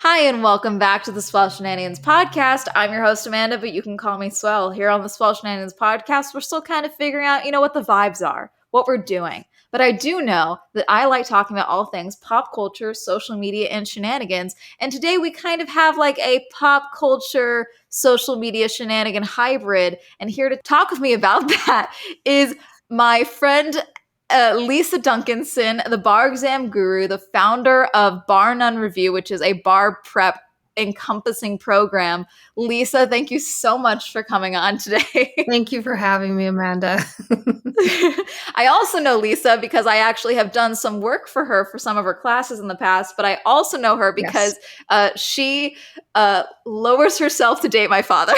Hi, and welcome back to the Swell Shenanigans podcast. I'm your host, Amanda, but you can call me Swell. Here on the Swell Shenanigans podcast, we're still kind of figuring out, what the vibes are, what we're doing. But I do know that I like talking about all things pop culture, social media, and shenanigans. And today we kind of have like a pop culture, social media shenanigan hybrid. And here to talk with me about that is my friend Lisa Duncanson, the bar exam guru, the founder of Bar None Review, which is a bar prep encompassing program. Lisa, thank you so much for coming on today. Thank you for having me, Amanda. I also know Lisa because I actually have done some work for her for some of her classes in the past, but I also know her because she lowers herself to date my father.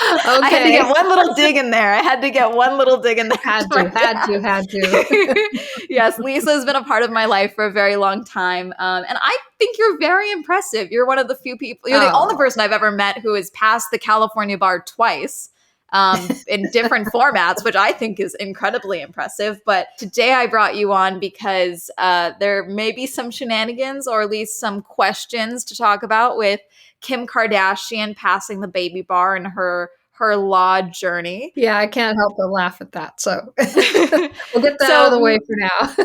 Okay. I had to get one little dig in there. Had to. Had to. Yes, Lisa has been a part of my life for a very long time. And I think you're very impressive. You're one of the few people, you're the only person I've ever met who has passed the California bar twice in different formats, which I think is incredibly impressive. But today I brought you on because there may be some shenanigans or at least some questions to talk about with Kim Kardashian passing the baby bar and her law journey. Yeah, I can't help but laugh at that. So we'll get that out of the way for now.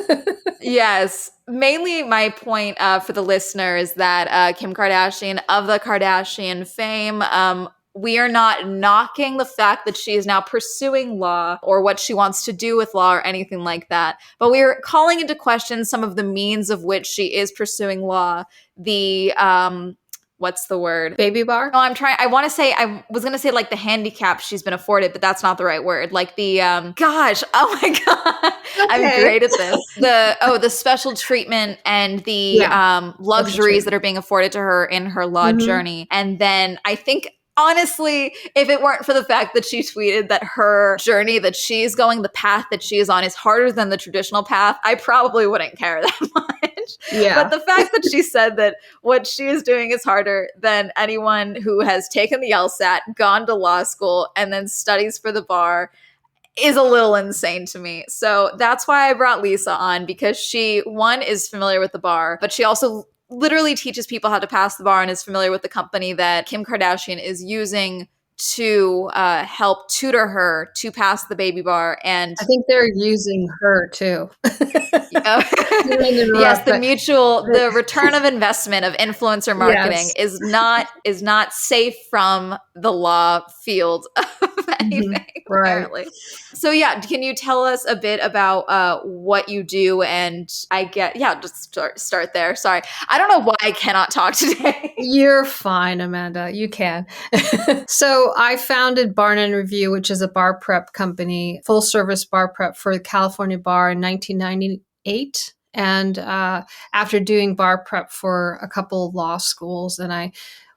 Yes. Mainly my point for the listener is that Kim Kardashian of the Kardashian fame, we are not knocking the fact that she is now pursuing law or what she wants to do with law or anything like that. But we are calling into question some of the means of which she is pursuing law. The what's the word? Baby bar? No, I was going to say like the handicap she's been afforded, but that's not the right word. Like the, oh my God. Okay. I'm great at this. The special treatment and the luxuries that are being afforded to her in her law journey. And then I think, honestly, if it weren't for the fact that she tweeted that her journey that she's going, the path that she is on is harder than the traditional path, I probably wouldn't care that much. Yeah. But the fact that she said that what she is doing is harder than anyone who has taken the LSAT, gone to law school, and then studies for the bar is a little insane to me. So that's why I brought Lisa on, because she, one, is familiar with the bar, but she also literally teaches people how to pass the bar and is familiar with the company that Kim Kardashian is using to help tutor her to pass the baby bar. And I think they're using her too. Yes, the return of investment of influencer marketing is not safe from the law field of anything, apparently. Right. So can you tell us a bit about what you do? And just start there. Sorry. I don't know why I cannot talk today. You're fine, Amanda. You can. So I founded Bar None Review, which is a bar prep company, full service bar prep for the California bar in 1998. And after doing bar prep for a couple of law schools, and I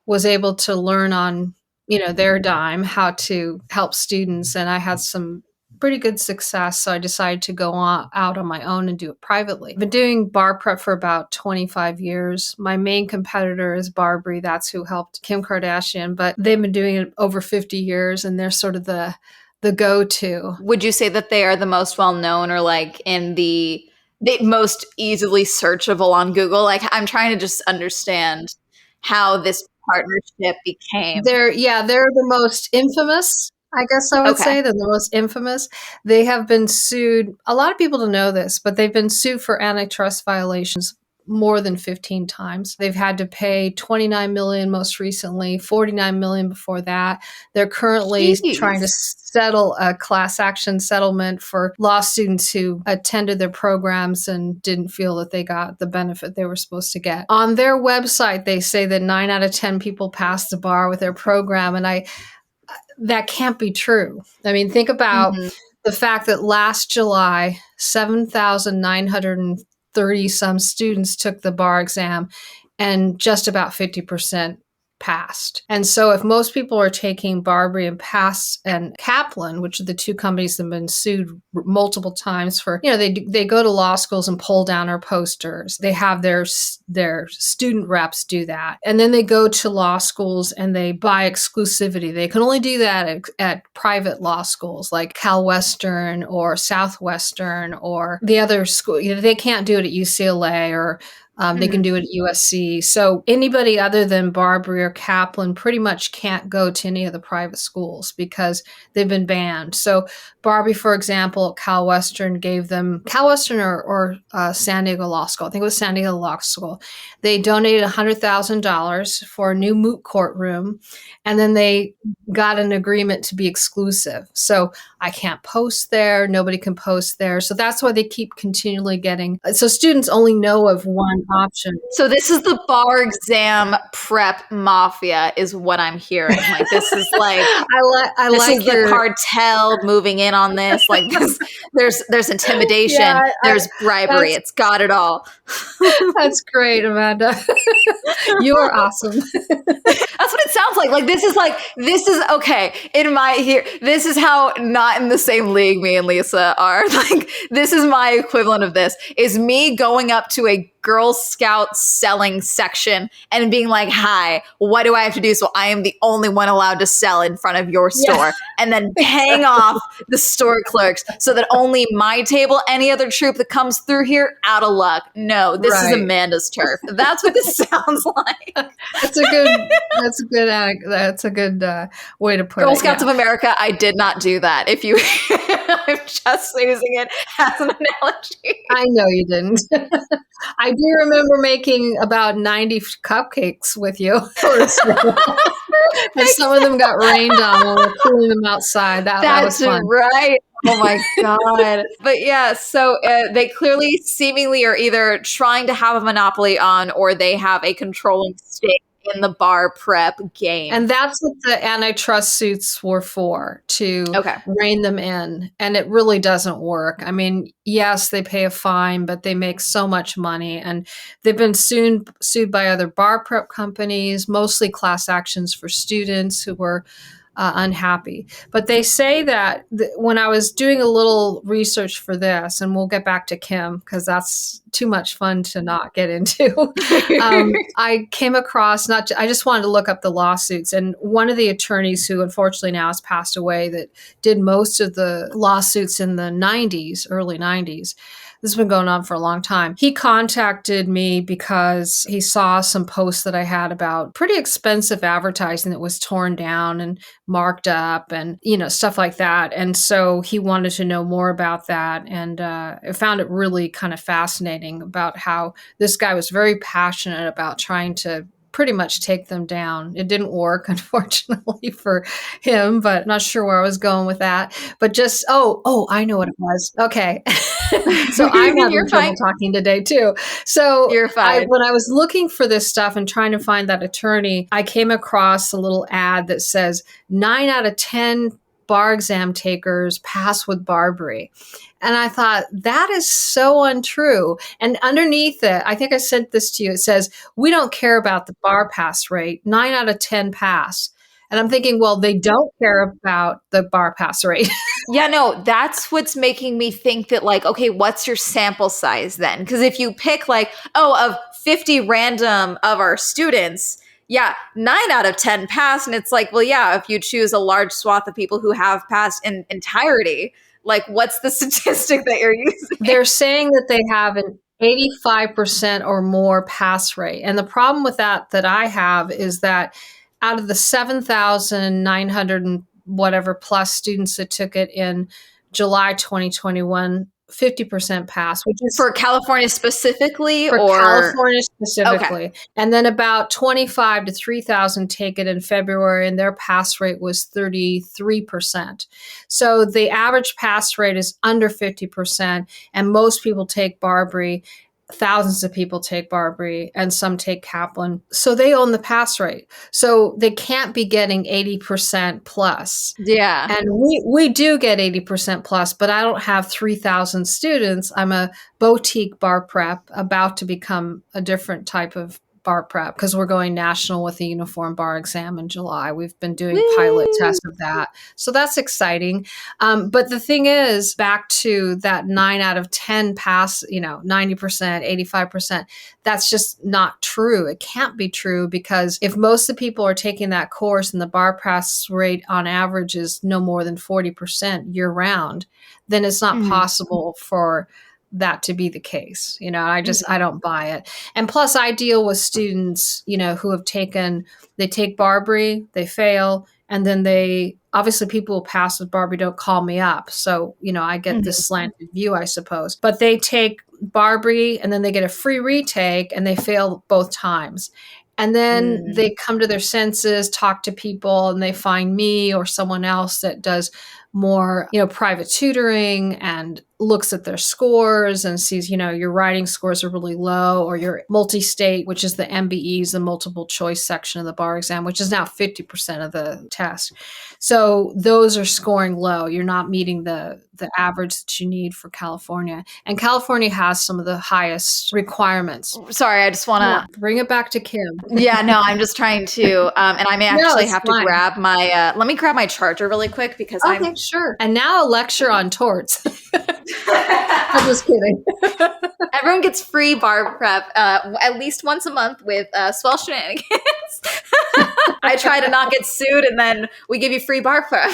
was able to learn on, their dime how to help students. And I had some pretty good success. So I decided to go out on my own and do it privately. I've been doing bar prep for about 25 years. My main competitor is Barbary. That's who helped Kim Kardashian, but they've been doing it over 50 years and they're sort of the go-to. Would you say that they are the most well-known or like in the most easily searchable on Google? Like, I'm trying to just understand how this partnership became. They're the most infamous. I guess I would say they're the most infamous. They have been sued. A lot of people don't know this, but they've been sued for antitrust violations more than 15 times. They've had to pay $29 million most recently, $49 million before that. They're currently trying to settle a class action settlement for law students who attended their programs and didn't feel that they got the benefit they were supposed to get. On their website, they say that 9 out of 10 people pass the bar with their program, and that can't be true. I mean, think about the fact that last July, 7,930 some students took the bar exam and just about 50% passed. And so if most people are taking Barbary and Kaplan, which are the two companies that have been sued multiple times for, they go to law schools and pull down our posters. They have their student reps do that. And then they go to law schools and they buy exclusivity. They can only do that at private law schools like Cal Western or Southwestern or the other school. They can't do it at UCLA or They can do it at USC. So anybody other than Barbary or Kaplan pretty much can't go to any of the private schools because they've been banned. So Barbie, for example, Cal Western or San Diego Law School. I think it was San Diego Law School. They donated $100,000 for a new moot court room, and then they got an agreement to be exclusive. So I can't post there. Nobody can post there. So that's why they keep continually getting. So students only know of one option. So this is the bar exam prep mafia, is what I'm hearing. Like this is like the cartel moving in on this. Like this, there's intimidation, there's bribery. It's got it all. That's great, Amanda. You are awesome. That's what it sounds like. Like this is okay. This is how not in the same league me and Lisa are. Like this is my equivalent of this. Is me going up to a Girl Scout selling section and being like, hi, what do I have to do so I am the only one allowed to sell in front of your store? Yeah. And then paying off the store clerks so that only my table, any other troop that comes through here, out of luck. No, this is Amanda's turf. That's what this sounds like. That's a good way to put it. Girl Scouts of America, I did not do that. If you, I'm just using it as an analogy. I know you didn't. I do remember making about 90 cupcakes with you. And some of them got rained on when we were cooling them outside. That was fun. Right. Oh my God. But yeah, so they clearly seemingly are either trying to have a monopoly on, or they have a controlling stake in the bar prep game. And that's what the antitrust suits were for, to rein them in. And it really doesn't work. I mean, yes, they pay a fine, but they make so much money. And they've been sued by other bar prep companies, mostly class actions for students who were unhappy. But they say that when I was doing a little research for this, and we'll get back to Kim because that's too much fun to not get into, I came across, I just wanted to look up the lawsuits. And one of the attorneys who unfortunately now has passed away that did most of the lawsuits in the 90s, early 90s, this has been going on for a long time. He contacted me because he saw some posts that I had about pretty expensive advertising that was torn down and marked up and, stuff like that. And so he wanted to know more about that. And I found it really kind of fascinating about how this guy was very passionate about trying to pretty much take them down. It didn't work, unfortunately, for him, but not sure where I was going with that. But just, I know what it was. Okay. So I'm having trouble talking today too. So you're fine. When I was looking for this stuff and trying to find that attorney, I came across a little ad that says 9 out of 10 bar exam takers pass with Barbary. And I thought, that is so untrue. And underneath it, I think I sent this to you, it says, we don't care about the bar pass rate. 9 out of 10 pass. And I'm thinking, well, they don't care about the bar pass rate. Yeah, no, that's what's making me think that, like, okay, what's your sample size then? Because if you pick of 50 random of our students, 9 out of 10 pass. And it's like, well, yeah, if you choose a large swath of people who have passed in entirety, like, what's the statistic that you're using? They're saying that they have an 85% or more pass rate. And the problem with that I have is that out of the 7,900 and whatever plus students that took it in July 2021, 50% pass, which is for California specifically, California specifically. Okay. And then about 25 to 3,000 take it in February, and their pass rate was 33%. So the average pass rate is under 50%, and most people take Barbary. Thousands of people take Barbary, and some take Kaplan. So they own the pass rate. So they can't be getting 80% plus. Yeah. And we do get 80% plus, but I don't have 3,000 students. I'm a boutique bar prep about to become a different type of bar prep because we're going national with the uniform bar exam in July. We've been doing pilot tests of that. So that's exciting. But the thing is, back to that 9 out of 10 pass, 90%, 85%, that's just not true. It can't be true because if most of the people are taking that course and the bar pass rate on average is no more than 40% year round, then it's not possible for that to be the case. I don't buy it. And plus I deal with students, who they take Barbary, they fail, and then obviously people who pass with Barbary don't call me up. So, I get this slanted view, I suppose, but they take Barbary and then they get a free retake and they fail both times. And then they come to their senses, talk to people, and they find me or someone else that does more, private tutoring and looks at their scores and sees, your writing scores are really low, or your multi-state, which is the MBEs, the multiple choice section of the bar exam, which is now 50% of the test. So those are scoring low. You're not meeting the average that you need for California. And California has some of the highest requirements. Sorry, I just want to bring it back to Kim. Yeah, no, I'm just trying to, and I may actually have to grab my, let me grab my charger really quick because I'm sure. And now a lecture on torts. I'm just kidding. Everyone gets free bar prep at least once a month with Swell Shenanigans. I try to not get sued, and then we give you free bar prep.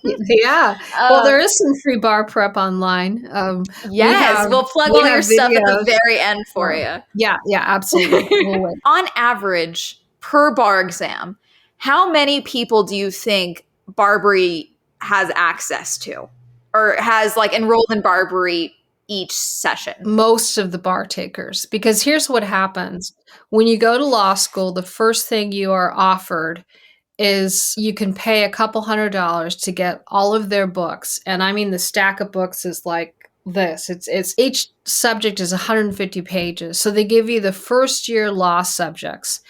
Yeah. Well, there is some free bar prep online. Yes, we'll plug all your stuff at the very end for you. Yeah, absolutely. We'll wait. On average, per bar exam, how many people do you think Barbary has access to, or has enrolled in Barbary each session? Most of the bar takers, because here's what happens. When you go to law school, the first thing you are offered is you can pay a couple $100 to get all of their books. And I mean, the stack of books is like this. It's each subject is 150 pages. So they give you the first year law subjects,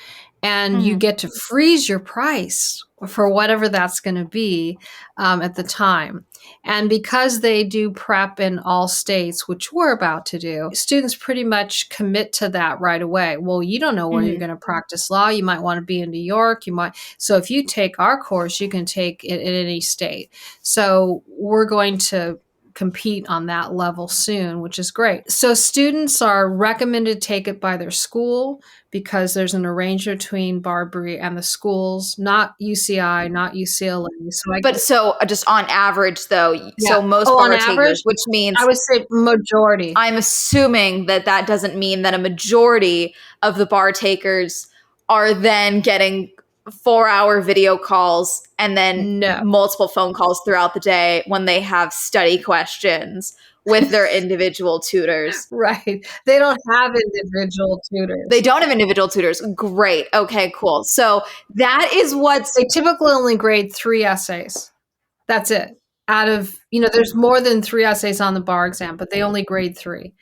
and you get to freeze your price for whatever that's going to be at the time. And because they do prep in all states, which we're about to do, students pretty much commit to that right away. Well, you don't know where you're going to practice law. You might want to be in New York. So if you take our course, you can take it in any state. So we're going to compete on that level soon, which is great. So students are recommended to take it by their school because there's an arrangement between Barbary and the schools, not UCI, not UCLA. So just on average, though, so most bar takers, which means I would say majority. I'm assuming that doesn't mean that a majority of the bar takers are then getting 4-hour video calls and then multiple phone calls throughout the day when they have study questions with their individual tutors. Right. They don't have individual tutors. They don't have individual tutors. Great. Okay, cool. So that is they typically only grade 3 essays. That's it. Out of, there's more than 3 essays on the bar exam, but they only grade 3.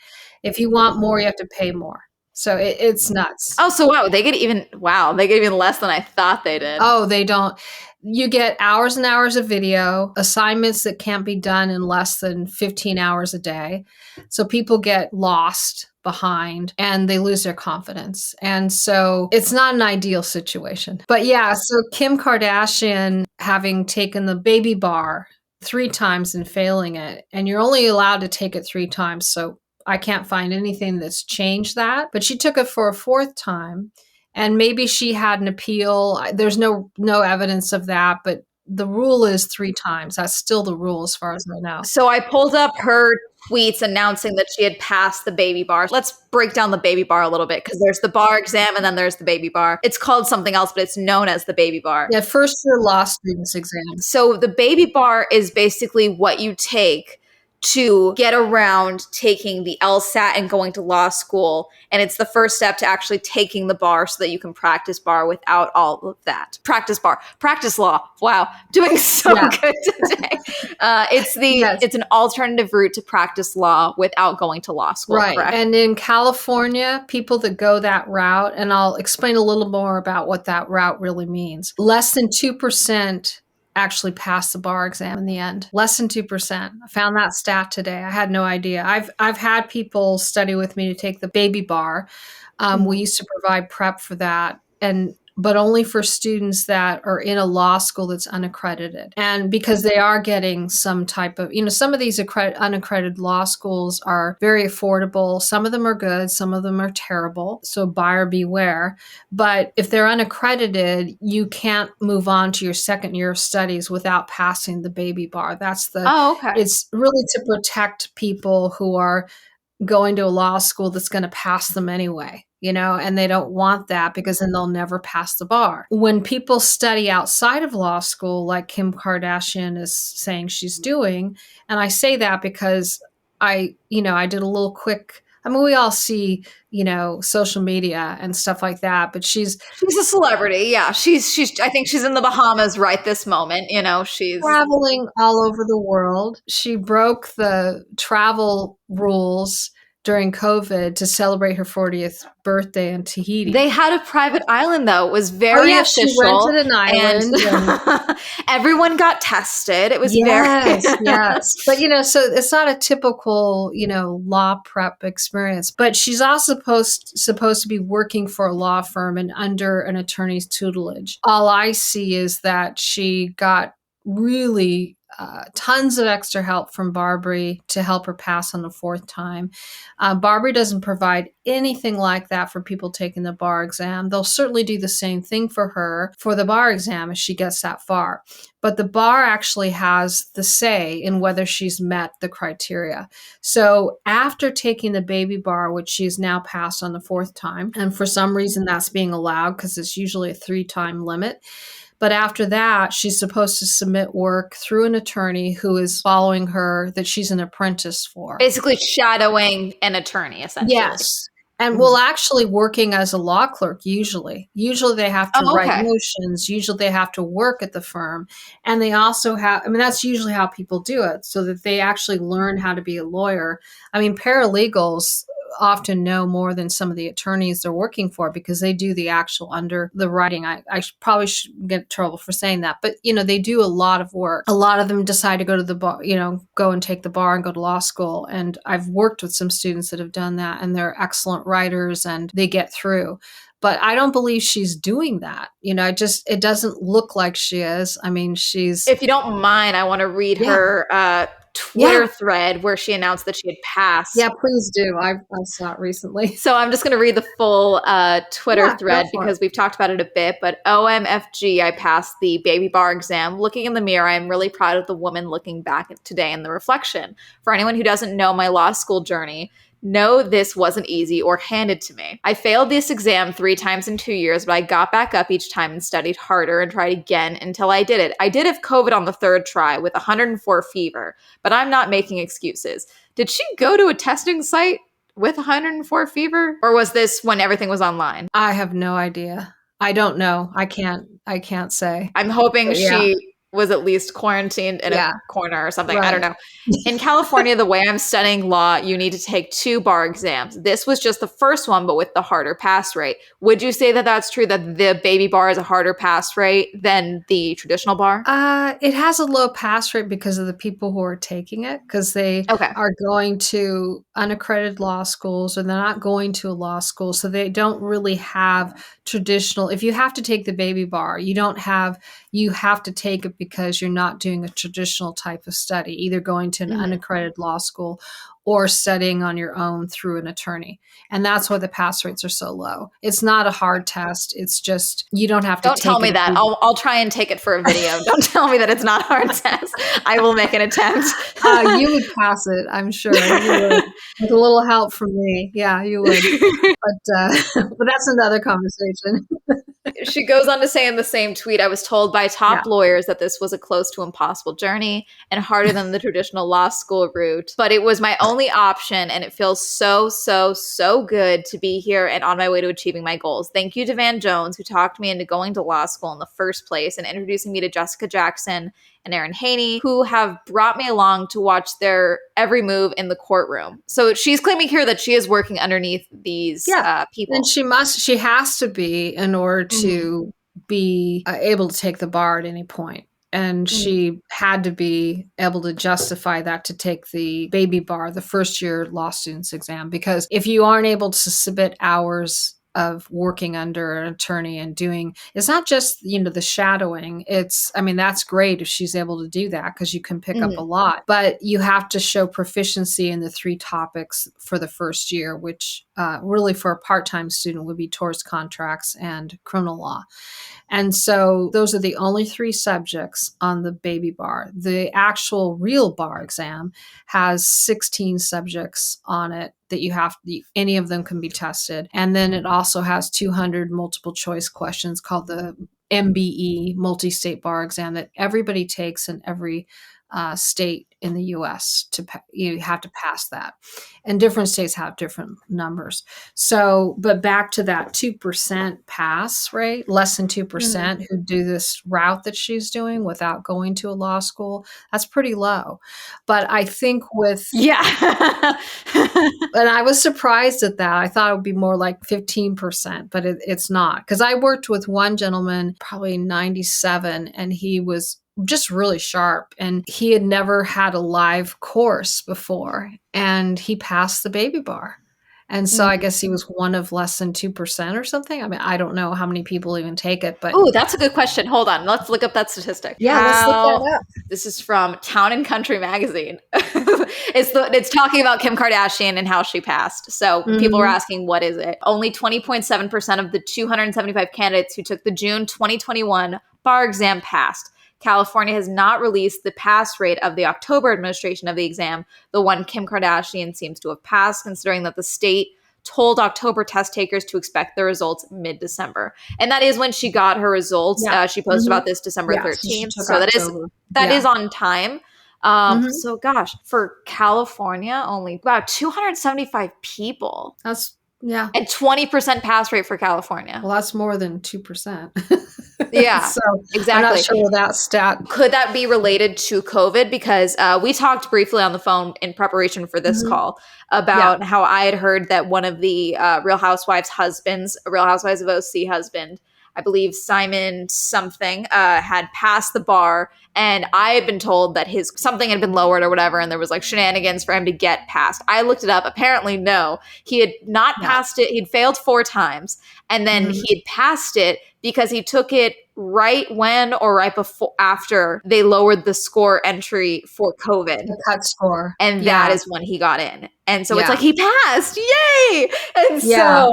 If you want more, you have to pay more. So it's nuts. Oh, so wow, they get even less than I thought they did. Oh, they don't. You get hours and hours of video, assignments that can't be done in less than 15 hours a day. So people get lost behind and they lose their confidence. And so it's not an ideal situation. But yeah, so Kim Kardashian having taken the baby bar 3 times and failing it, and you're only allowed to take it 3 times. So I can't find anything that's changed that, but she took it for a 4th time, and maybe she had an appeal. There's no evidence of that, but the rule is 3 times. That's still the rule as far as I know. So I pulled up her tweets announcing that she had passed the baby bar. Let's break down the baby bar a little bit, because there's the bar exam and then there's the baby bar. It's called something else, but it's known as the baby bar. Yeah, first year law students exam. So the baby bar is basically what you take to get around taking the LSAT and going to law school. And it's the first step to actually taking the bar so that you can practice bar without all of that. Practice bar, practice law. Wow, doing so good today. It's an alternative route to practice law without going to law school. Right. Correct? And in California, people that go that route, and I'll explain a little more about what that route really means. Less than 2% actually pass the bar exam in the end. Less than 2%. I found that stat today. I had no idea. I've had people study with me to take the baby bar. We used to provide prep for that, but only for students that are in a law school that's unaccredited. And because they are getting some type of, some of these unaccredited law schools are very affordable. Some of them are good. Some of them are terrible. So buyer beware. But if they're unaccredited, you can't move on to your second year of studies without passing the baby bar. It's really to protect people who are going to a law school that's going to pass them anyway, and they don't want that because then they'll never pass the bar. When people study outside of law school, like Kim Kardashian is saying she's doing, and I say that because I did a little quick, we all see, social media and stuff like that, but she's a celebrity. Yeah. I think she's in the Bahamas right this moment. She's traveling all over the world. She broke the travel rules during COVID to celebrate her 40th birthday in Tahiti. They had a private island, though. It was very official. She rented an island. And everyone got tested. It was yes. But, so it's not a typical, law prep experience. But she's also supposed to be working for a law firm and under an attorney's tutelage. All I see is that she got really tons of extra help from Barbary to help her pass on the fourth time. Barbary doesn't provide anything like that for people taking the bar exam. They'll certainly do the same thing for her for the bar exam if she gets that far. But the bar actually has the say in whether she's met the criteria. So after taking the baby bar, which she's now passed on the fourth time, and for some reason that's being allowed because it's usually a 3-time limit. But after that, she's supposed to submit work through an attorney who is following her that she's an apprentice for. Basically shadowing an attorney, essentially. Yes. And actually working as a law clerk usually. Usually they have to write motions. Usually they have to work at the firm. And they also have, that's usually how people do it, so that they actually learn how to be a lawyer. Paralegals often know more than some of the attorneys they're working for because they do the actual under the writing. I probably should get in trouble for saying that, but they do a lot of work. A lot of them decide to go to the bar, go and take the bar and go to law school. And I've worked with some students that have done that, and they're excellent writers and they get through. But I don't believe she's doing that. It doesn't look like she is. She's... If you don't mind, I want to read her Twitter thread where she announced that she had passed. Yeah, please do. I saw it recently. So I'm just going to read the full Twitter thread because we've talked about it a bit. But OMFG, I passed the baby bar exam. Looking in the mirror, I'm really proud of the woman looking back today in the reflection. For anyone who doesn't know my law school journey, no, this wasn't easy or handed to me. I failed this exam 3 times in 2 years, but I got back up each time and studied harder and tried again until I did it. I did have COVID on the 3rd try with 104 fever, but I'm not making excuses. Did she go to a testing site with 104 fever? Or was this when everything was online? I have no idea. I don't know. I can't say. I'm hoping she was at least quarantined in a corner or something. Right. I don't know. In California, the way I'm studying law, you need to take 2 bar exams. This was just the first one, but with the harder pass rate. Would you say that that's true, that the baby bar is a harder pass rate than the traditional bar? It has a low pass rate because of the people who are taking it, because they are going to unaccredited law schools, or they're not going to a law school. So they don't really have traditional. If you have to take the baby bar, you have to take it because you're not doing a traditional type of study, either going to an unaccredited law school or studying on your own through an attorney. And that's why the pass rates are so low. It's not a hard test. It's just, you don't have to Don't tell me that. I'll try and take it for a video. Don't tell me that it's not a hard test. I will make an attempt. You would pass it, I'm sure. You would. With a little help from me. Yeah, you would. But that's another conversation. She goes on to say in the same tweet, I was told by top lawyers that this was a close to impossible journey and harder than the traditional law school route. But it was my only option, and it feels so, so, so good to be here and on my way to achieving my goals. Thank you to Van Jones, who talked me into going to law school in the first place and introducing me to Jessica Jackson and Erin Haney, who have brought me along to watch their every move in the courtroom. So she's claiming here that she is working underneath these people. And she has to be in order to be able to take the bar at any point. And she had to be able to justify that to take the baby bar, the first year law students exam. Because if you aren't able to submit hours of working under an attorney and doing, it's not just, the shadowing. That's great if she's able to do that because you can pick up a lot, but you have to show proficiency in the 3 topics for the first year, which really for a part-time student would be torts contracts and criminal law. And so those are the only 3 subjects on the baby bar. The actual real bar exam has 16 subjects on it that any of them can be tested. And then it also has 200 multiple choice questions called the MBE, multi-state bar exam, that everybody takes in every state in the U.S. You have to pass that, and different states have different numbers. So, but back to that 2% pass rate, less than 2% who do this route that she's doing without going to a law school, that's pretty low. But I think and I was surprised at that. I thought it would be more like 15%, but it's not. Because I worked with one gentleman, probably 97, and he was just really sharp, and he had never had a live course before, and he passed the baby bar. And so I guess he was one of less than 2% or something. I mean, I don't know how many people even take it, but oh, that's a good question. Hold on, let's look up that statistic. Let's look that up. This is from Town and Country magazine. It's talking about Kim Kardashian and how she passed. So people were asking, what is it? Only 20.7% of the 275 candidates who took the June 2021 bar exam passed. California has not released the pass rate of the October administration of the exam, the one Kim Kardashian seems to have passed, considering that the state told October test takers to expect the results mid-December. And that is when she got her results. She posted about this December 13th. So that is on time. So gosh, for California, only about 275 people. That's and 20% pass rate for California. Well, that's more than 2%. Yeah, so exactly. I'm not sure that stat. Could that be related to COVID? Because we talked briefly on the phone in preparation for this call about how I had heard that one of the Real Housewives husbands, Real Housewives of OC husband, I believe Simon something, had passed the bar, and I had been told that something had been lowered or whatever, and there was like shenanigans for him to get passed. I looked it up. Apparently, no, he had not passed it. He'd failed 4 times, and then he had passed it because he took it right when or right before after they lowered the score entry for COVID. The cut score. And that is when he got in. And so it's like he passed. Yay! And so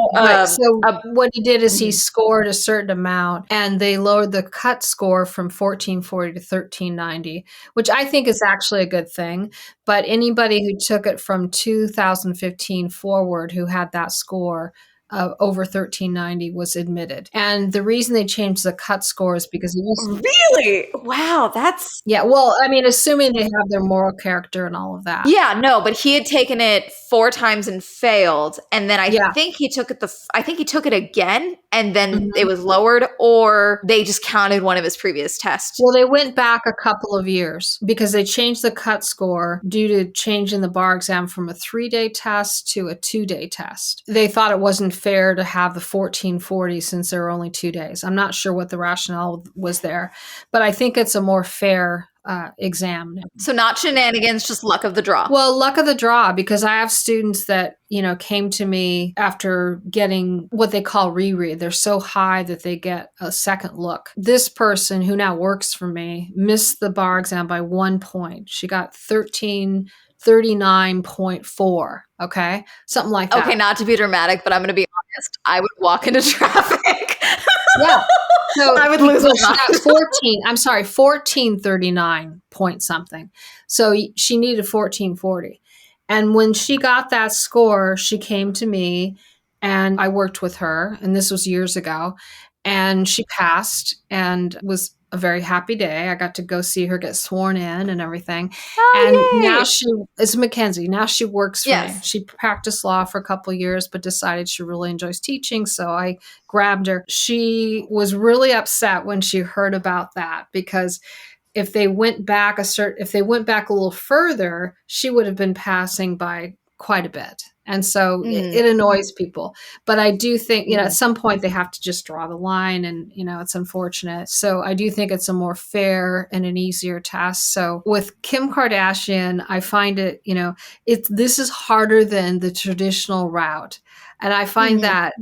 what he did is he scored a certain amount, and they lowered the cut score from 1440 to 1390, which I think is actually a good thing. But anybody who took it from 2015 forward who had that score over 1390 was admitted. And the reason they changed the cut score is because it was really wow. That's well, I mean, assuming they have their moral character and all of that. Yeah, no, but he had taken it 4 times and failed, and then I think he took it. I think he took it again, and then it was lowered, or they just counted one of his previous tests. Well, they went back a couple of years because they changed the cut score due to changing the bar exam from a 3-day test to a 2-day test. They thought it wasn't fair to have the 1440 since there were only 2 days. I'm not sure what the rationale was there, but I think it's a more fair exam. So not shenanigans, just luck of the draw. Well, luck of the draw, because I have students that, came to me after getting what they call reread. They're so high that they get a second look. This person who now works for me missed the bar exam by 1 point. She got 1339.4. Okay. Something like that. Okay. Not to be dramatic, but I'm going to be honest. I would walk into traffic. Yeah. So I would lose my mind. 1439 point something. So she needed 1440. And when she got that score, she came to me and I worked with her. And this was years ago. And she passed and was a very happy day. I got to go see her get sworn in and everything. And now it's Mackenzie. Now she works for me. She practiced law for a couple of years, but decided she really enjoys teaching. So I grabbed her. She was really upset when she heard about that, because if they went back a little further, she would have been passing by quite a bit. And so it annoys people. But I do think, at some point they have to just draw the line, and, it's unfortunate. So I do think it's a more fair and an easier test. So with Kim Kardashian, I find it, this is harder than the traditional route. And I find that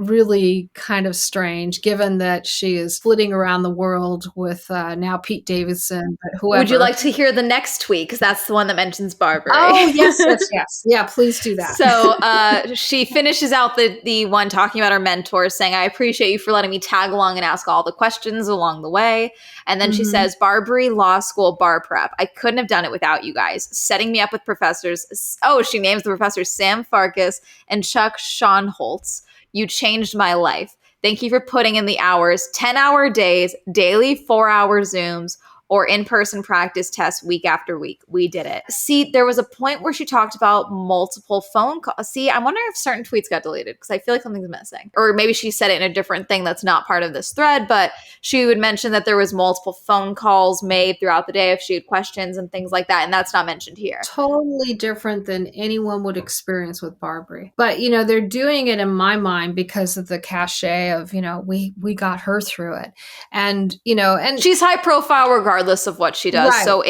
really kind of strange, given that she is flitting around the world with now Pete Davidson, but whoever. Would you like to hear the next tweet? Because that's the one that mentions Barbary. Oh, yes. Yeah, please do that. So she finishes out the one talking about her mentor, saying, I appreciate you for letting me tag along and ask all the questions along the way. And then she says, Barbary Law School Bar Prep. I couldn't have done it without you guys. Setting me up with professors. Oh, she names the professors Sam Farkas and Chuck Schonholtz. You changed my life. Thank you for putting in the hours, 10-hour days, daily 4-hour Zooms, or in-person practice tests week after week. We did it. See, there was a point where she talked about multiple phone calls. See, I wonder if certain tweets got deleted because I feel like something's missing. Or maybe she said it in a different thing that's not part of this thread, but she would mention that there was multiple phone calls made throughout the day if she had questions and things like that, and that's not mentioned here. Totally different than anyone would experience with Barbary. But, they're doing it in my mind because of the cachet of, we got her through it. And, and she's high profile regardless of what she does. Right, so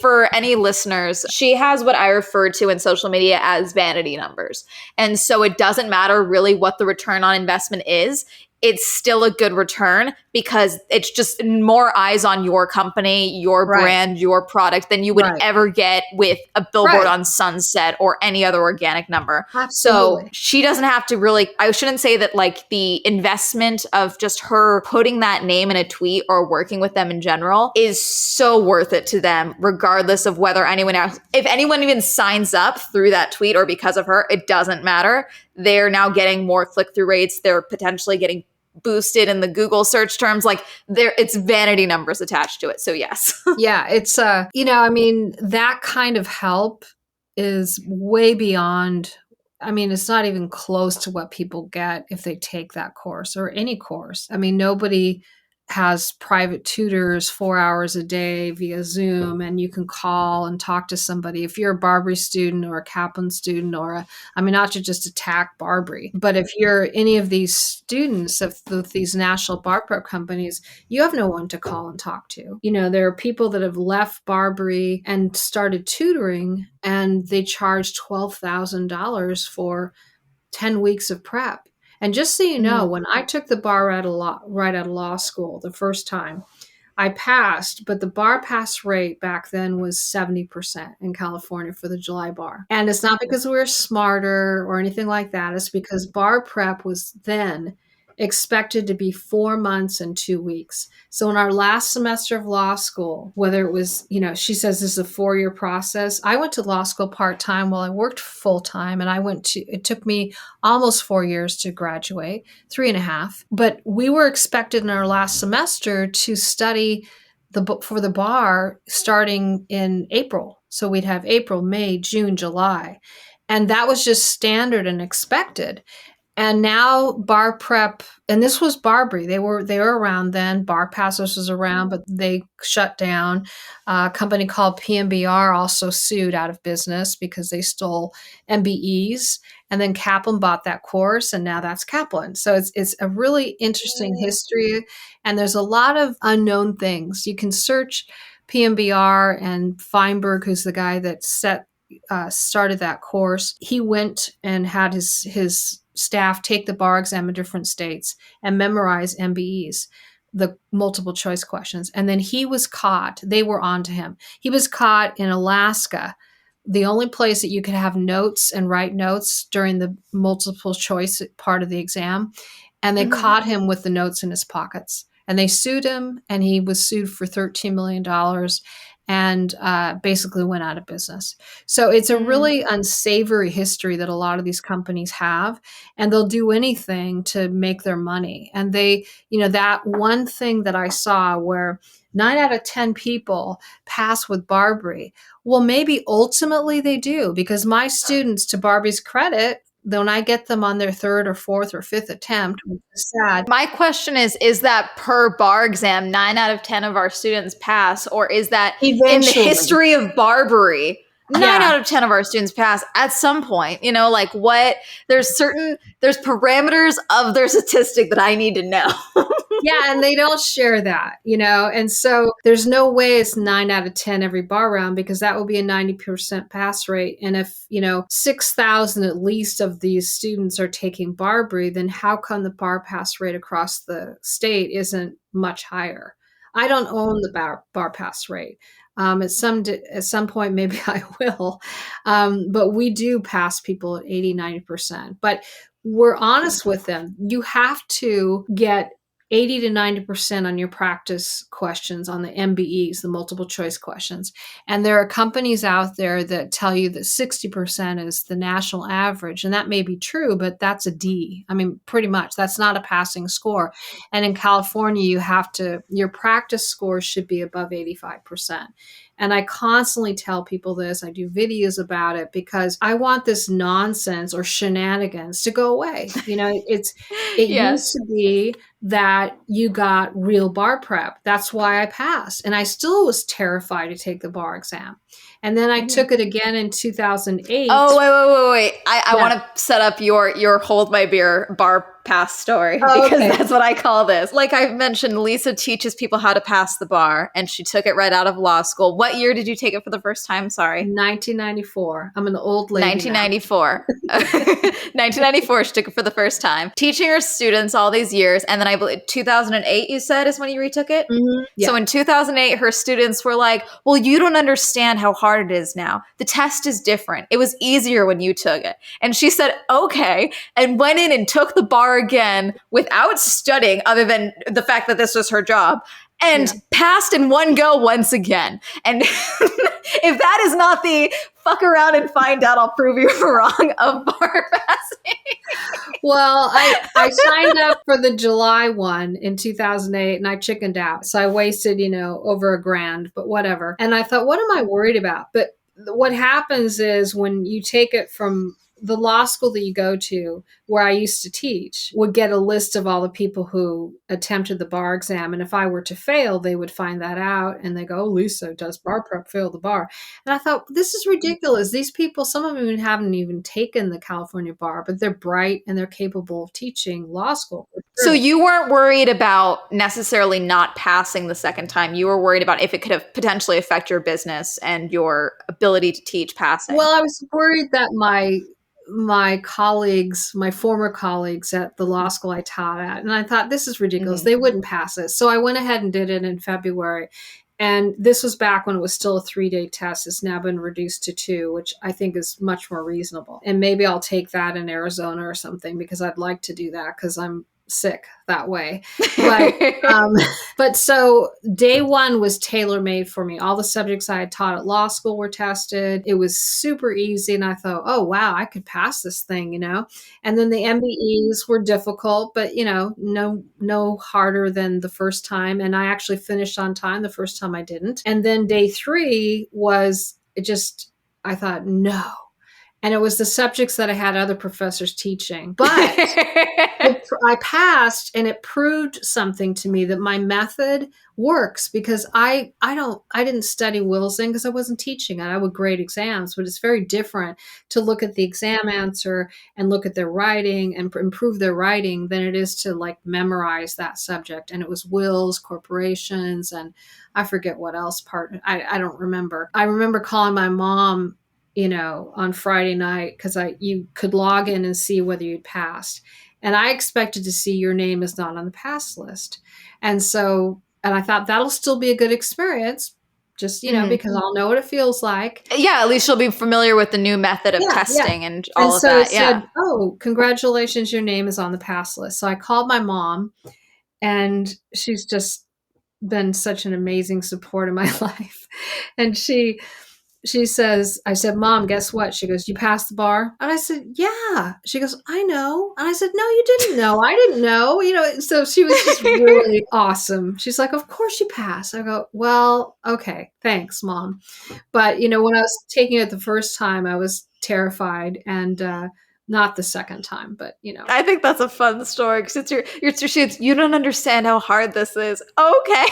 for any listeners, she has what I refer to in social media as vanity numbers. And so it doesn't matter really what the return on investment is. It's still a good return because it's just more eyes on your company, your brand, your product than you would ever get with a billboard on Sunset or any other organic number. Absolutely. So she doesn't have to really, I shouldn't say that like the investment of just her putting that name in a tweet or working with them in general is so worth it to them, regardless of whether anyone else, if anyone even signs up through that tweet or because of her, it doesn't matter. They're now getting more click-through rates. They're potentially getting boosted in the Google search terms. Like it's vanity numbers attached to it. So yes. Yeah, it's that kind of help is way beyond, it's not even close to what people get if they take that course or any course. Nobody has private tutors 4 hours a day via Zoom, and you can call and talk to somebody. If you're a Barbary student or a Kaplan student or not to just attack Barbary, but if you're any of these students of these national bar prep companies, you have no one to call and talk to. There are people that have left Barbary and started tutoring, and they charge $12,000 for 10 weeks of prep. And just so you know, when I took the bar right out of law school the first time, I passed, but the bar pass rate back then was 70% in California for the July bar. And it's not because we were smarter or anything like that. It's because bar prep was then expected to be 4 months and 2 weeks. So in our last semester of law school, whether it was, she says this is a 4-year process. I went to law school part-time while I worked full-time, and it took me almost 4 years to graduate, 3.5. But we were expected in our last semester to study for the bar starting in April. So we'd have April, May, June, July. And that was just standard and expected. And now bar prep, and this was Barbary. They were around then. Bar Passers was around, but they shut down. A company called PMBR also sued out of business because they stole MBEs. And then Kaplan bought that course, and now that's Kaplan. So it's a really interesting history, and there's a lot of unknown things. You can search PMBR and Feinberg, who's the guy that started that course. He went and had his staff take the bar exam in different states and memorize MBEs, the multiple choice questions. And then he was caught. They were on to him. He was caught in Alaska, the only place that you could have notes and write notes during the multiple choice part of the exam. And they caught him with the notes in his pockets. And they sued him, and he was sued for $13 million. And basically went out of business. So it's a really unsavory history that a lot of these companies have, and they'll do anything to make their money. And they, that one thing that I saw where 9 out of 10 people pass with Barbary, well, maybe ultimately they do, because my students, to Barbary's credit, when I get them on their 3rd or 4th or 5th attempt, which is sad. My question is that per bar exam, 9 out of 10 of our students pass, or is that eventually, in the history of Barbary, 9 out of 10 of our students pass at some point? There's parameters of their statistic that I need to know. Yeah, and they don't share that, and so there's no way it's 9 out of 10 every bar round, because that would be a 90% pass rate. And if 6,000 at least of these students are taking Barbary, then how come the bar pass rate across the state isn't much higher? I don't own the bar pass rate. At some point, maybe I will. But we do pass people at 80-90%. But we're honest with them. You have to get 80 to 90% on your practice questions, on the MBEs, the multiple choice questions. And there are companies out there that tell you that 60% is the national average. And that may be true, but that's a D. I mean, pretty much that's not a passing score. And in California, your practice score should be above 85%. And I constantly tell people this. I do videos about it because I want this nonsense or shenanigans to go away. It used to be that you got real bar prep. That's why I passed. And I still was terrified to take the bar exam. And then I took it again in 2008. Oh, wait. I want to set up your hold my beer bar pass story, because that's what I call this. Like I mentioned, Lisa teaches people how to pass the bar, and she took it right out of law school. What year did you take it for the first time? Sorry. 1994. I'm an old lady. 1994. 1994, she took it for the first time. Teaching her students all these years. And then I believe 2008, you said, is when you retook it? Mm-hmm. Yeah. So in 2008, her students were like, well, you don't understand how hard it is now. The test is different. It was easier when you took it. And she said, okay, and went in and took the bar again without studying, other than the fact that this was her job, and passed in one go once again. And if that is not the fuck around and find out, I'll prove you wrong of bar passing. Well, I signed up for the July one in 2008 and I chickened out. So I wasted, over $1,000, but whatever. And I thought, what am I worried about? But what happens is when you take it from the law school that you go to, where I used to teach, would get a list of all the people who attempted the bar exam. And if I were to fail, they would find that out. And they go, oh, Lisa does bar prep, failed the bar. And I thought, this is ridiculous. These people, some of them haven't even taken the California bar, but they're bright and they're capable of teaching law school. So you weren't worried about necessarily not passing the second time. You were worried about if it could have potentially affect your business and your ability to teach passing. Well, I was worried that my colleagues, my former colleagues at the law school I taught at, and I thought, this is ridiculous. They wouldn't pass it. So I went ahead and did it in February. And this was back when it was still a 3-day test. It's now been reduced to 2, which I think is much more reasonable. And maybe I'll take that in Arizona or something, because I'd like to do that because I'm sick that way. But so day one was tailor-made for me. All the subjects I had taught at law school were tested. It was super easy. And I thought, oh, wow, I could pass this thing, And then the MBEs were difficult, but, no harder than the first time. And I actually finished on time the first time I didn't. And then day 3 was I thought, no. And it was the subjects that I had other professors teaching. But I passed, and it proved something to me, that my method works, because I didn't study Wilson because I wasn't teaching it. I would grade exams, but it's very different to look at the exam answer and look at their writing and improve their writing than it is to memorize that subject. And it was wills, corporations, and I forget what else I don't remember. I remember calling my mom on Friday night, because you could log in and see whether you'd passed. And I expected to see your name is not on the pass list. And I thought that'll still be a good experience, just, because I'll know what it feels like. Yeah, at least you'll be familiar with the new method of testing and all of that. It said, oh, congratulations, your name is on the pass list. So I called my mom, and she's just been such an amazing support in my life. And she says, I said, Mom, guess what? She goes, you passed the bar? And I said, yeah. She goes, I know. And I said, no, you didn't know. I didn't know. So she was just really awesome. She's like, of course you passed. I go, well, okay, thanks, Mom. But, when I was taking it the first time, I was terrified, and not the second time, but I think that's a fun story, because it's you don't understand how hard this is. Okay.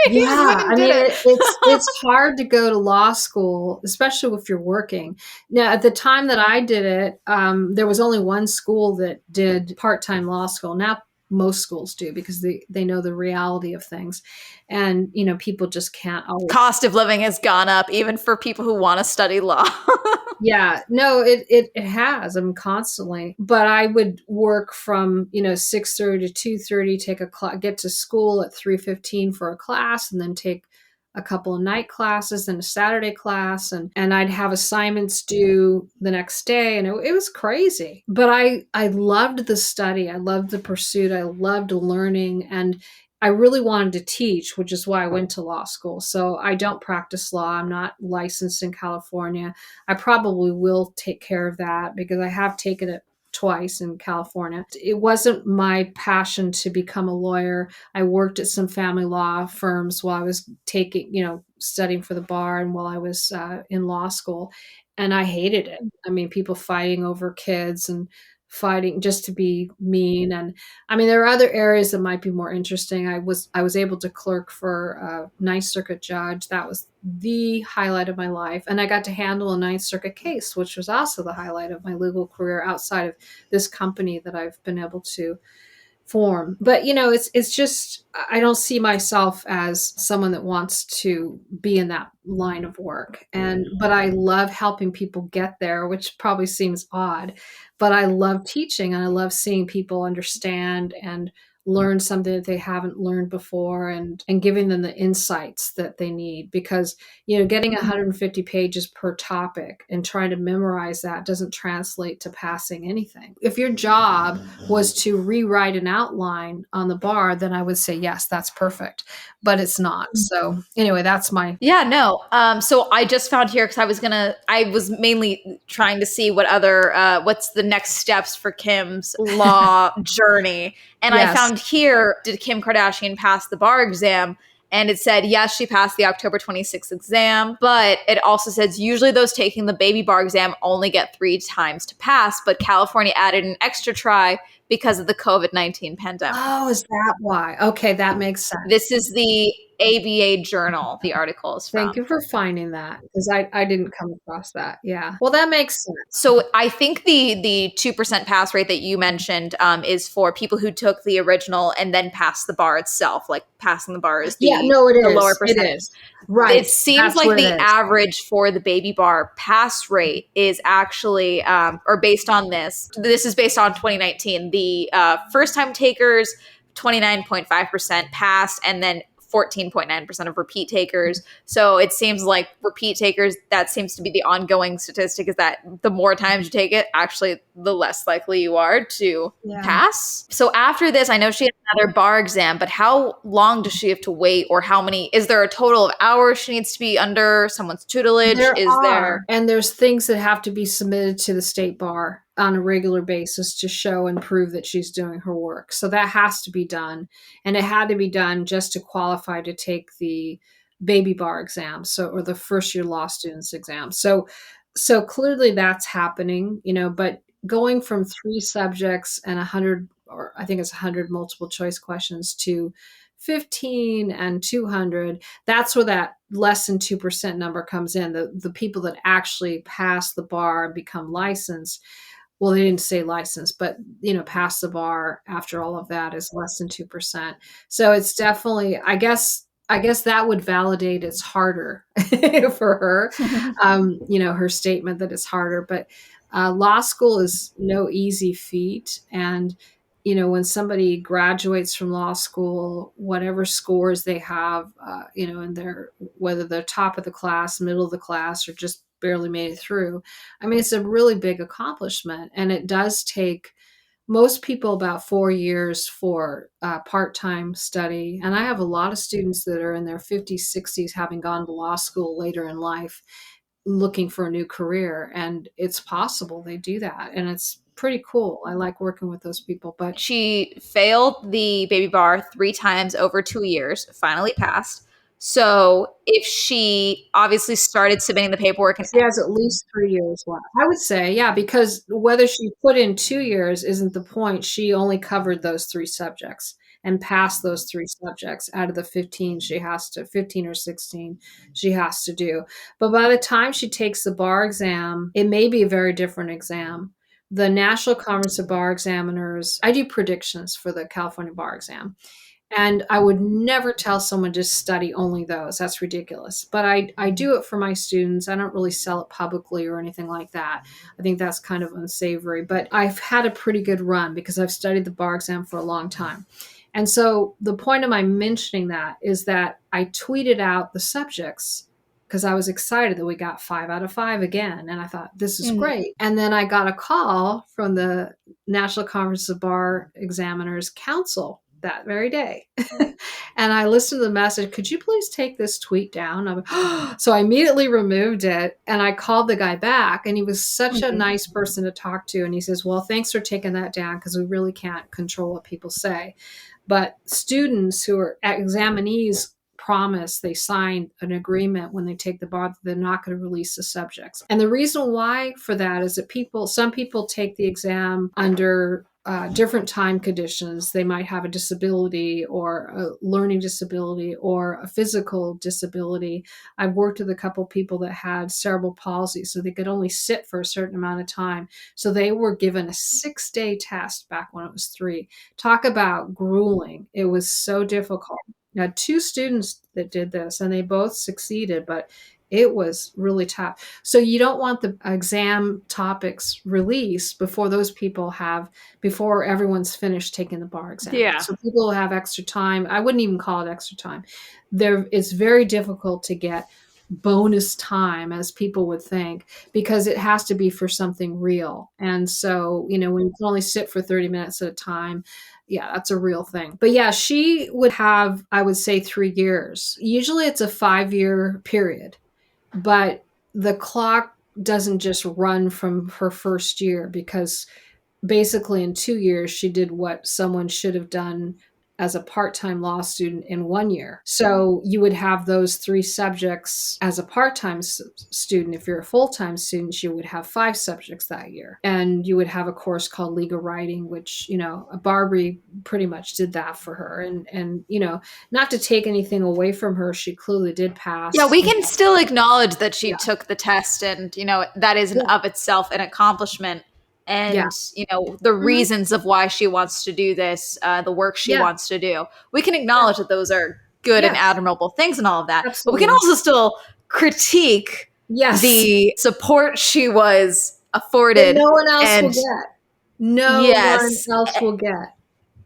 Yeah, I mean, it's hard to go to law school, especially if you're working. Now, at the time that I did it, there was only one school that did part-time law school. Now most schools do, because they know the reality of things. And, people just can't always. Cost of living has gone up even for people who want to study law. Yeah, no, it has. I'm constantly, but I would work from 6:30 to 2:30, take a class, get to school at 3:15 for a class, and then take a couple of night classes and a Saturday class, and I'd have assignments due the next day, and it was crazy. But I loved the study, I loved the pursuit, I loved learning, and I really wanted to teach, which is why I went to law school. So I don't practice law. I'm not licensed in California. I probably will take care of that because I have taken it twice in California. It wasn't my passion to become a lawyer. I worked at some family law firms while I was studying for the bar, and while I was in law school. And I hated it. I mean, people fighting over kids and fighting just to be mean. And I mean, there are other areas that might be more interesting. I was able to clerk for a Ninth Circuit judge. That was the highlight of my life. And I got to handle a Ninth Circuit case, which was also the highlight of my legal career outside of this company that I've been able to form. But it's just, I don't see myself as someone that wants to be in that line of work. But I love helping people get there, which probably seems odd, but I love teaching, and I love seeing people understand and learn something that they haven't learned before, and giving them the insights that they need. Because getting 150 pages per topic and trying to memorize that doesn't translate to passing anything. If your job was to rewrite an outline on the bar, then I would say yes, that's perfect, but it's not. So anyway, that's my So I just found here, because I was mainly trying to see what's the next steps for Kim's law journey. And Yes. I found here, did Kim Kardashian pass the bar exam? And it said, yes, she passed the October 26th exam. But it also says, usually those taking the baby bar exam only get 3 times to pass. But California added an extra try because of the COVID-19 pandemic. Oh, is that why? Okay, that makes sense. This is the ABA journal, the article is from. Thank you for finding that, because I didn't come across that. Yeah. Well, that makes sense. So I think the 2% pass rate that you mentioned is for people who took the original and then passed the bar itself. Like passing the bar is the lower percentage. It is. Right. It seems like the average for the baby bar pass rate is actually, or based on this is based on 2019. The first time takers, 29.5% passed, and then 14.9% of repeat takers. So it seems like repeat takers, that seems to be the ongoing statistic, is that the more times you take it, actually the less likely you are to pass. So after this, I know she had another bar exam, but how long does she have to wait, or is there a total of hours she needs to be under someone's tutelage? And there's things that have to be submitted to the state bar on a regular basis to show and prove that she's doing her work. So that has to be done. And it had to be done just to qualify to take the baby bar exam, or the first year law students exam. So clearly that's happening, but going from 3 subjects and 100, or I think it's 100 multiple choice questions, to 15 and 200, that's where that less than 2% number comes in. The people that actually pass the bar and become licensed, well, they didn't say license, but pass the bar after all of that is less than 2%. So it's definitely, I guess that would validate it's harder for her. Her statement that it's harder, but law school is no easy feat. And when somebody graduates from law school, whatever scores they have, in whether they're top of the class, middle of the class, or just barely made it through, I mean, it's a really big accomplishment. And it does take most people about 4 years for part-time study. And I have a lot of students that are in their 50s, 60s, having gone to law school later in life, looking for a new career. And it's possible they do that. And it's pretty cool. I like working with those people. But she failed the baby bar 3 times over 2 years, finally passed. So if she obviously started submitting the paperwork, and she has at least 3 years left, I would say, yeah, because whether she put in 2 years isn't the point. She only covered those 3 subjects and passed those 3 subjects out of the 15 15 or 16 she has to do. But by the time she takes the bar exam, it may be a very different exam. the National Conference of Bar Examiners, I do predictions for the California bar exam. And I would never tell someone to study only those. That's ridiculous. But I do it for my students. I don't really sell it publicly or anything like that. I think that's kind of unsavory. But I've had a pretty good run because I've studied the bar exam for a long time. And so the point of my mentioning that is that I tweeted out the subjects because I was excited that we got 5 out of 5 again. And I thought, this is great. And then I got a call from the National Conference of Bar Examiners Council that very day. And I listened to the message, could you please take this tweet down? So I immediately removed it and I called the guy back, and he was such a nice person to talk to. And he says, well, thanks for taking that down because we really can't control what people say. But students who are examinees promise, they sign an agreement when they take the bar that they're not going to release the subjects. And the reason why for that is that some people take the exam under different time conditions. They might have a disability or a learning disability or a physical disability. I've worked with a couple of people that had cerebral palsy, so they could only sit for a certain amount of time. So they were given a 6-day test back when it was 3. Talk about grueling. It was so difficult. I had 2 students that did this and they both succeeded, but it was really tough. So you don't want the exam topics released before before everyone's finished taking the bar exam. Yeah. So people have extra time. I wouldn't even call it extra time. It's very difficult to get bonus time, as people would think, because it has to be for something real. And so, when you can only sit for 30 minutes at a time, yeah, that's a real thing. But yeah, she would have, I would say, 3 years. Usually it's a 5-year period, but the clock doesn't just run from her first year, because basically in 2 years, she did what someone should have done as a part-time law student in 1 year. So you would have those 3 subjects as a part-time student. If you're a full-time student, you would have 5 subjects that year. And you would have a course called legal writing, which, Barbary pretty much did that for her. And not to take anything away from her, she clearly did pass. Yeah, we can still acknowledge that she took the test, and, that is of itself an accomplishment. And, the reasons of why she wants to do this, the work she wants to do. We can acknowledge that those are good and admirable things and all of that. Absolutely. But we can also still critique the support she was afforded. That no one else will get. No one else will get.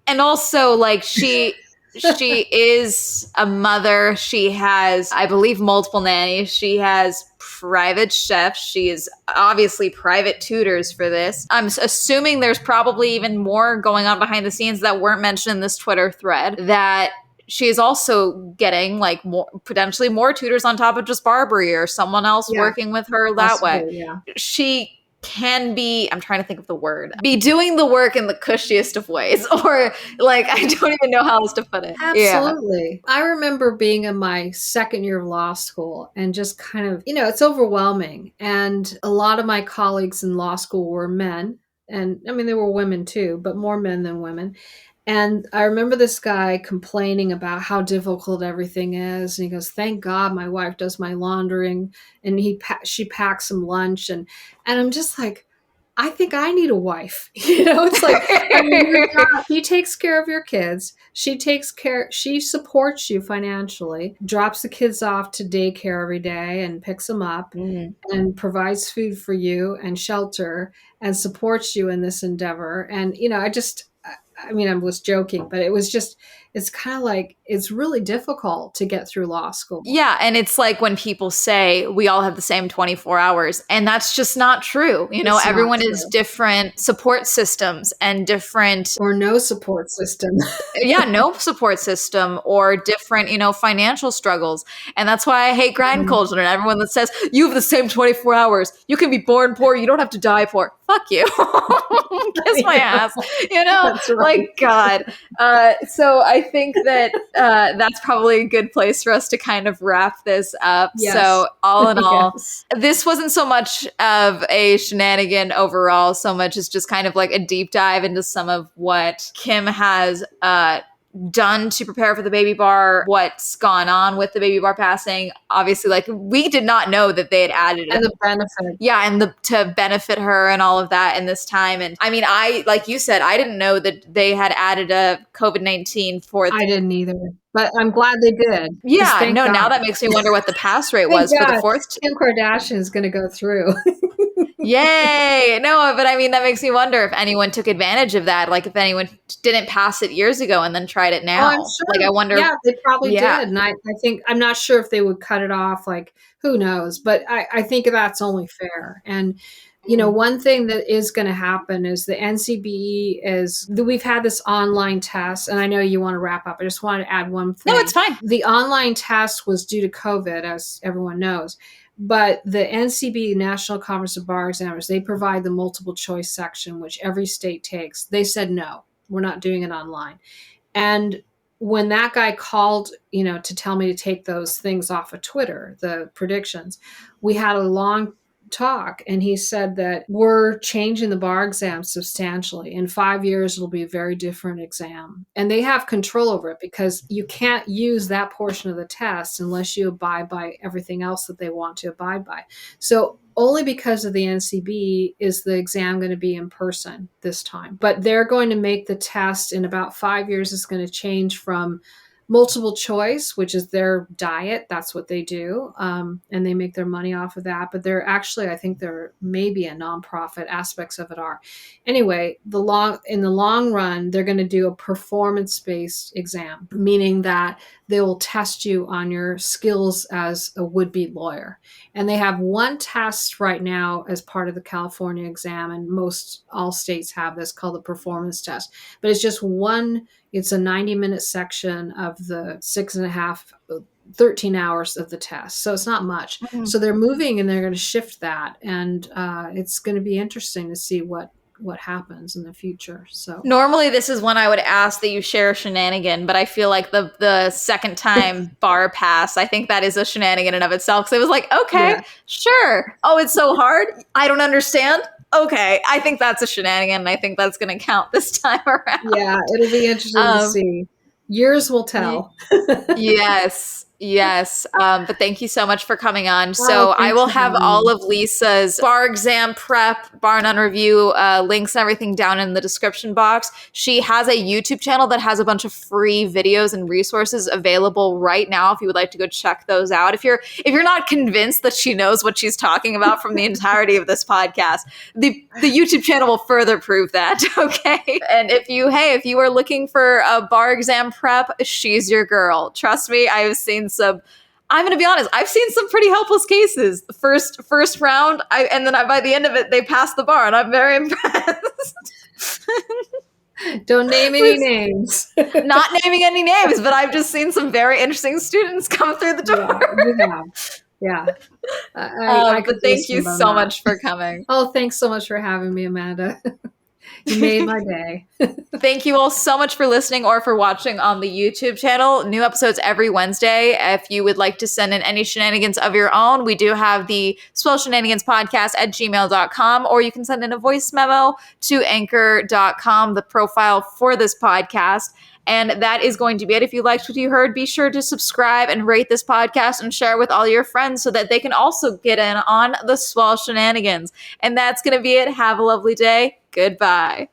And also, she is a mother. She has, I believe, multiple nannies. She has private chefs. She is obviously private tutors for this. I'm assuming there's probably even more going on behind the scenes that weren't mentioned in this Twitter thread, that she is also getting potentially more tutors on top of just Barbary or someone else working with her that way. Yeah. She can be, I'm trying to think of the word, be doing the work in the cushiest of ways, or I don't even know how else to put it. Absolutely. Yeah. I remember being in my second year of law school and just kind of, it's overwhelming. And a lot of my colleagues in law school were men. And I mean, there were women too, but more men than women. And I remember this guy complaining about how difficult everything is. And he goes, thank God my wife does my laundering, and she packs some lunch. And I'm just like, I think I need a wife. It's like, he takes care of your kids. She supports you financially, drops the kids off to daycare every day and picks them up and provides food for you and shelter and supports you in this endeavor. And, I was joking, but it's kind of like, it's really difficult to get through law school. Yeah. And it's like when people say we all have the same 24 hours, and that's just not true. Everyone is different support systems and different. Or no support system. No support system, or different, financial struggles. And that's why I hate grind culture and everyone that says you have the same 24 hours. You can be born poor. You don't have to die poor. Fuck you. Kiss my ass. That's right. God. So I think that that's probably a good place for us to kind of wrap this up. Yes. So all in all, this wasn't so much of a shenanigan overall, so much as just kind of like a deep dive into some of what Kim has done to prepare for the baby bar, what's gone on with the baby bar passing. Obviously, like, we did not know that they had added And the benefit. Yeah, and to benefit her and all of that in this time. And I mean, like you said, I didn't know that they had added a COVID-19 for I didn't either, but I'm glad they did. Yeah, no, now that makes me wonder what the pass rate Thank was for the God. fourth. Kim Kardashian is going to go through. Yay! No, but I mean, that makes me wonder if anyone took advantage of that. Like, if anyone didn't pass it years ago and then tried it now. Oh, I'm sure. Like, I wonder. Yeah, they probably Yeah. did. And I think, I'm not sure if they would cut it off. Like, who knows? But I think that's only fair. And, you know, one thing that is going to happen is the NCBE we've had this online test, and I know you want to wrap up. I just wanted to add one thing. No, it's fine. The online test was due to COVID, as everyone knows. But the NCB, National Conference of Bar Examiners, they provide the multiple choice section, which every state takes. They said, no, we're not doing it online. And when that guy called, you know, to tell me to take those things off of Twitter, the predictions, we had a long talk, and he said that we're changing the bar exam substantially. In 5 years, it'll be a very different exam. And they have control over it because you can't use that portion of the test unless you abide by everything else that they want to abide by. So only because of the NCB is the exam going to be in person this time. But they're going to make the test in about 5 years. It's going to change from multiple choice, which is their diet. That's what they do. And they make their money off of that. But they're actually, I think they're maybe a nonprofit. Aspects of it are. Anyway, in the long run, they're going to do a performance-based exam, meaning that they will test you on your skills as a would-be lawyer. And they have one test right now as part of the California exam, and all states have this, called the performance test. But it's just one. It's a 90-minute section of the 13 hours of the test. So it's not much. Mm-hmm. So they're moving, and they're going to shift that. And it's going to be interesting to see what happens in the future. So normally this is when I would ask that you share a shenanigan, but I feel like the second time bar pass, I think that is a shenanigan in of itself. So it was like, okay, sure. Oh, it's so hard. I don't understand. Okay, I think that's a shenanigan, and I think that's going to count this time around. Yeah, it'll be interesting to see. Years will tell. Yes. But thank you so much for coming on. So I will have all of Lisa's bar exam prep, bar none review, links and everything down in the description box. She has a YouTube channel that has a bunch of free videos and resources available right now if you would like to go check those out. If you're not convinced that she knows what she's talking about from the entirety of this podcast, the YouTube channel will further prove that. Okay. And if you are looking for a bar exam prep, she's your girl. Trust me, I have seen I'm going to be honest, I've seen some pretty helpless cases. The first round, and then by the end of it, they passed the bar, and I'm very impressed. Don't name any names. Not naming any names, but I've just seen some very interesting students come through the door. Yeah. But thank you so much for coming. Oh, thanks so much for having me, Amanda. You made my day. Thank you all so much for listening or for watching on the YouTube channel. New episodes every Wednesday. If you would like to send in any shenanigans of your own, we do have the Swell Shenanigans podcast at gmail.com, or you can send in a voice memo to anchor.com, the profile for this podcast. And that is going to be it. If you liked what you heard, be sure to subscribe and rate this podcast and share it with all your friends so that they can also get in on the Swell Shenanigans. And that's going to be it. Have a lovely day. Goodbye.